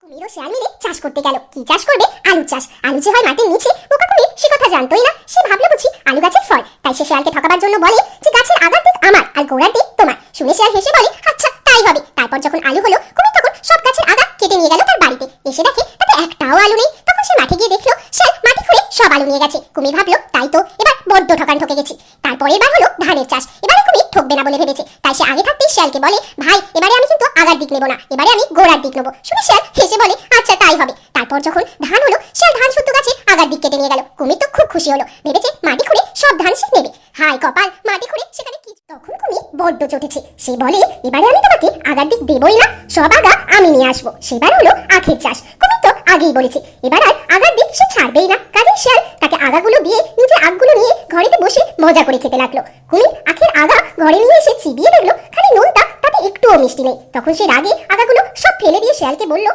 কুমির ও শিয়াল মিলে চাষ করতে গেল। কি চাষ করবে? আলু চাষ। আলু যে হয় মাটির নিচে, বোকা কুমির সে কথা জানতোই না। সে ভাবলো বুঝি আলু গাছের ফল, তাই সে শিয়ালকে ঠকাবার জন্য বলে যে গাছের আগার দিক আমার আর গোড়ার দিক তোমার। শুনে শিয়াল হেসে বলে আচ্ছা তাই হবে। তারপর যখন আলু হলো, কুমির তখন সব গাছের আগা কেটে নিয়ে গেল তার বাড়িতে। এসে দেখে তাতে একটাও আলু নেই। তখন সে মাঠে গিয়ে দেখলো শিয়াল মাটি খুঁড়ে সব আলু নিয়ে গেছে। কুমির ভাবলো তাই তো, এবার বড্ড ঠকান ঠকে গেছি। তারপর এবার হলো ধানের চাষ। এবারে কুমির ঠকবে না বলে ভেবেছে, তাই সে আগে থাকতেই শিয়ালকে বলে ভাই এবারে আমি কিন্তু আগার দিক নেবো না, এবারে আমি গোড়ার দিক নেবো। শুনে শিয়াল হেসে বলে আচ্ছা তাই হবে। তারপর যখন ধান হলো, শিয়াল ধান শুদ্ধ গাছে আগার দিক কেটে নিয়ে গেল। কুমির তো খুব খুশি হলো, ভেবেছে মাটি খুঁড়ে সব ধান সে নেবে। হায় কপাল, মাটি খুঁড়ে সেখানে কি! তখন কুমির বড্ড চটেছে। সে বলে এবারে আমি তোমাকে আগার দিক দেবই না, সব আগা আমি নিয়ে আসবো। সেবার হলো আখের চাষ। কুমির তো আগেই বলেছে এবার আর আগার দিক সে ছাড়বেই না। কাজেই শিয়াল তাকে আগাগুলো দিয়ে নিজে আগগুলো নিয়ে ঘরেতে বসে মজা করে খেতে লাগলো। কুমির আখের আগা ঘরে নিয়ে এসে চিবিয়ে দেখলো খালি নোনতা, তাতে একটুও মিষ্টি নেই। তখন সে রাগে আগাগুলো সব ফেলে দিয়ে শিয়ালকে বলল